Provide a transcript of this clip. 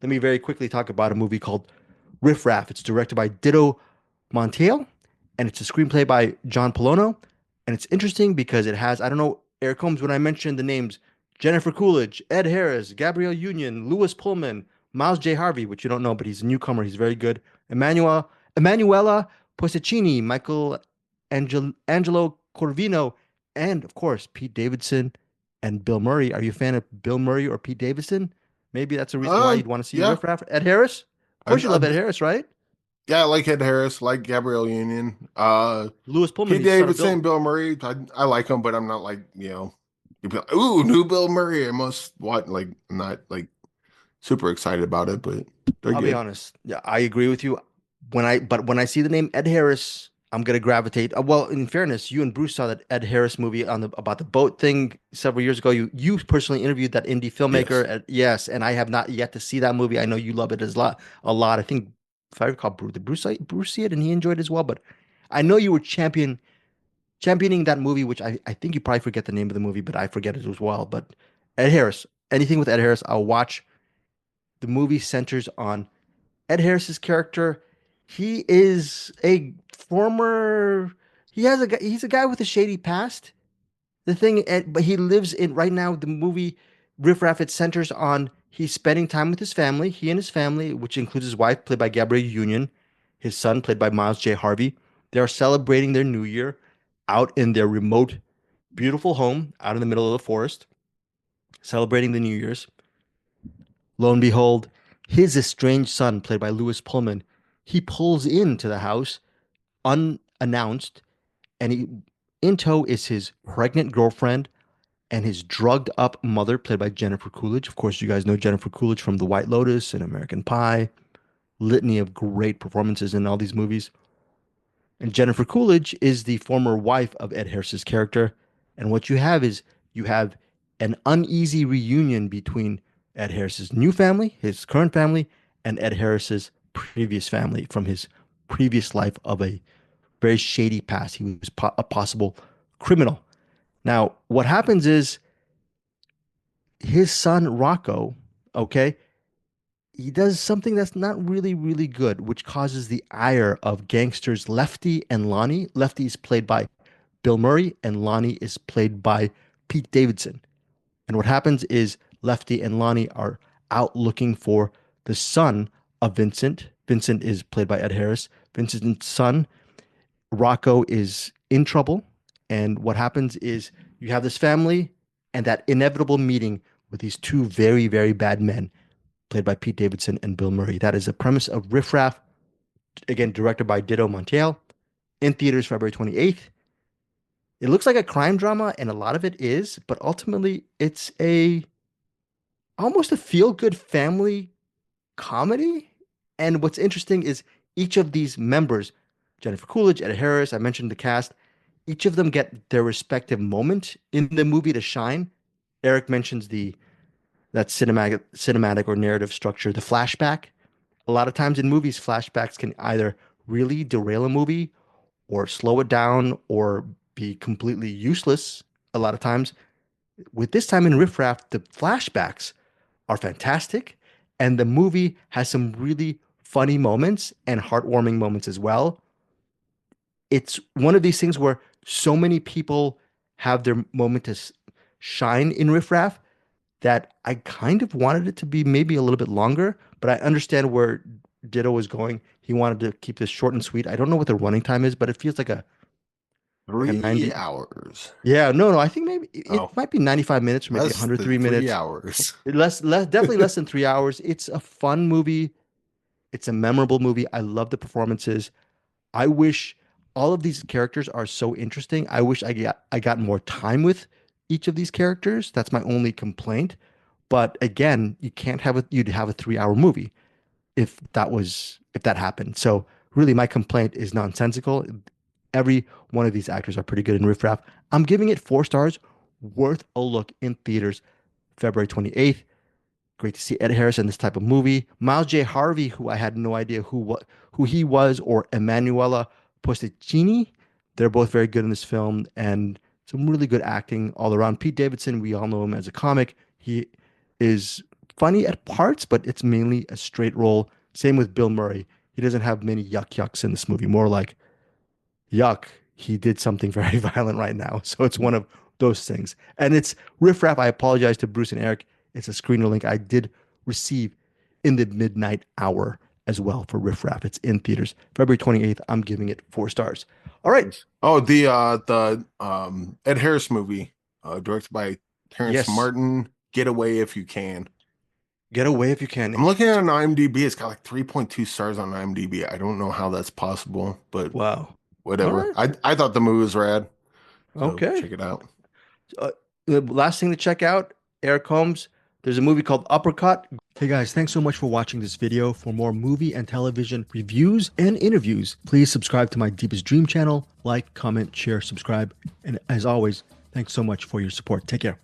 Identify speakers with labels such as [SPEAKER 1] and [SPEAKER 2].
[SPEAKER 1] let me very quickly talk about a movie called Riff Raff. It's directed by Ditto Montiel, and it's a screenplay by John Polono. And it's interesting because it has, I don't know, Eric Holmes, when I mentioned the names Jennifer Coolidge, Ed Harris, Gabrielle Union, Lewis Pullman, Miles J. Harvey, which you don't know, but he's a newcomer. He's very good. Emanuela Posticini, Angelo Corvino, and of course, Pete Davidson and Bill Murray. Are you a fan of Bill Murray or Pete Davidson? Maybe that's a reason why
[SPEAKER 2] Uh,
[SPEAKER 1] you'd want to see
[SPEAKER 2] yeah.
[SPEAKER 1] Riff Raff. Ed Harris? Of
[SPEAKER 2] I,
[SPEAKER 1] course you
[SPEAKER 2] I,
[SPEAKER 1] love Ed Harris, right?
[SPEAKER 2] yeah, I like Ed Harris, like Gabrielle Union.
[SPEAKER 1] Lewis Pullman,
[SPEAKER 2] Pete
[SPEAKER 1] he's son of
[SPEAKER 2] Davidson,
[SPEAKER 1] Bill.
[SPEAKER 2] Bill Murray. I like him, but I'm not like, you'd be like, ooh, new Bill Murray. I must what like I'm not like super excited about it, but they're
[SPEAKER 1] I'll be
[SPEAKER 2] good.
[SPEAKER 1] honest. Yeah, I agree with you. When I see the name Ed Harris, I'm gonna gravitate. Well, in fairness, you and Bruce saw that Ed Harris movie on the about the boat thing several years ago. You personally interviewed that indie
[SPEAKER 2] Yes.
[SPEAKER 1] filmmaker. Yes, and I have not yet to see that movie. I know you love it as a lot. I think if I recall, Bruce see it and he enjoyed it as well. But I know you were championing that movie, which I think you probably forget the name of the movie, but I forget it as well. But Ed Harris, anything with Ed Harris, I'll watch. The movie centers on Ed Harris's character. He is a former. He's a guy with a shady past. The thing, but he lives in right now. The movie Riff Raff, it centers on he's spending time with his family. He and his family, which includes his wife, played by Gabrielle Union, his son, played by Miles J. Harvey. They are celebrating their New Year out in their remote, beautiful home out in the middle of the forest, celebrating the New Year's. Lo and behold, his estranged son, played by Lewis Pullman, he pulls into the house unannounced, and in tow is his pregnant girlfriend and his drugged up mother, played by Jennifer Coolidge. Of course, you guys know Jennifer Coolidge from The White Lotus and American Pie, litany of great performances in all these movies. And Jennifer Coolidge is the former wife of Ed Harris's character. And what you have is you have an uneasy reunion between Ed Harris's new family, his current family, and Ed Harris's previous family from his previous life of a very shady past. He was a possible criminal. Now, what happens is his son Rocco, okay, he does something that's not really, really good, which causes the ire of gangsters Lefty and Lonnie. Lefty is played by Bill Murray, and Lonnie is played by Pete Davidson. And what happens is Lefty and Lonnie are out looking for the son of Vincent. Vincent is played by Ed Harris. Vincent's son, Rocco, is in trouble. And what happens is you have this family and that inevitable meeting with these two very, very bad men, played by Pete Davidson and Bill Murray. That is the premise of Riff Raff, again, directed by Ditto Montiel, in theaters February 28th. It looks like a crime drama, and a lot of it is, but ultimately it's a almost a feel-good family comedy. And what's interesting is each of these members, Jennifer Coolidge, Ed Harris, I mentioned the cast, each of them get their respective moment in the movie to shine. Eric mentions the that cinematic or narrative structure, the flashback. A lot of times in movies, flashbacks can either really derail a movie or slow it down or be completely useless a lot of times. With this time in Riff Raff, the flashbacks are fantastic, and the movie has some really funny moments and heartwarming moments as well. It's one of these things where so many people have their moment to shine in Riff Raff that I kind of wanted it to be maybe a little bit longer, but I understand where Ditto was going. He wanted to keep this short and sweet. I don't know what the running time is, but it feels like a
[SPEAKER 2] 3
[SPEAKER 1] 90.
[SPEAKER 2] hours.
[SPEAKER 1] Yeah, no, I think maybe it
[SPEAKER 2] Oh,
[SPEAKER 1] might be 95 minutes or maybe
[SPEAKER 2] less than
[SPEAKER 1] 103
[SPEAKER 2] three
[SPEAKER 1] minutes.
[SPEAKER 2] hours.
[SPEAKER 1] Definitely less than 3 hours. It's a fun movie. It's a memorable movie. I love the performances. I wish all of these characters are so interesting. I wish I got more time with each of these characters. That's my only complaint. But again, you'd have a 3 hour movie if that happened. So really my complaint is nonsensical. Every one of these actors are pretty good in Riff Raff. I'm giving it 4 stars, worth a look in theaters February 28th. Great to see Ed Harris in this type of movie. Miles J. Harvey, who I had no idea who he was, or Emanuela Posticini. They're both very good in this film and some really good acting all around. Pete Davidson, we all know him as a comic. He is funny at parts, but it's mainly a straight role. Same with Bill Murray. He doesn't have many yucks in this movie. More like yuck, he did something very violent right now. So it's one of those things. And it's Riff Raff. I apologize to Bruce and Eric. It's a screener link I did receive in the midnight hour as well for Riff Raff. It's in theaters February 28th. I'm giving it 4 stars. All right.
[SPEAKER 2] Oh, the Ed Harris movie, directed by Terrence
[SPEAKER 1] Yes.
[SPEAKER 2] Martin, Get Away If You Can.
[SPEAKER 1] Get away if you can.
[SPEAKER 2] I'm looking at an IMDb. It's got like 3.2 stars on IMDb. I don't know how that's possible, but
[SPEAKER 1] Wow. All
[SPEAKER 2] whatever.
[SPEAKER 1] right.
[SPEAKER 2] I thought the movie was rad, so
[SPEAKER 1] Okay.
[SPEAKER 2] check it out.
[SPEAKER 1] Uh, the last thing to check out, Eric Holmes, there's a movie called Uppercut. Hey guys, thanks so much for watching this video. For more movie and television reviews and interviews, please subscribe to my Deepest Dream channel. Like, comment, share, subscribe. And as always, thanks so much for your support. Take care.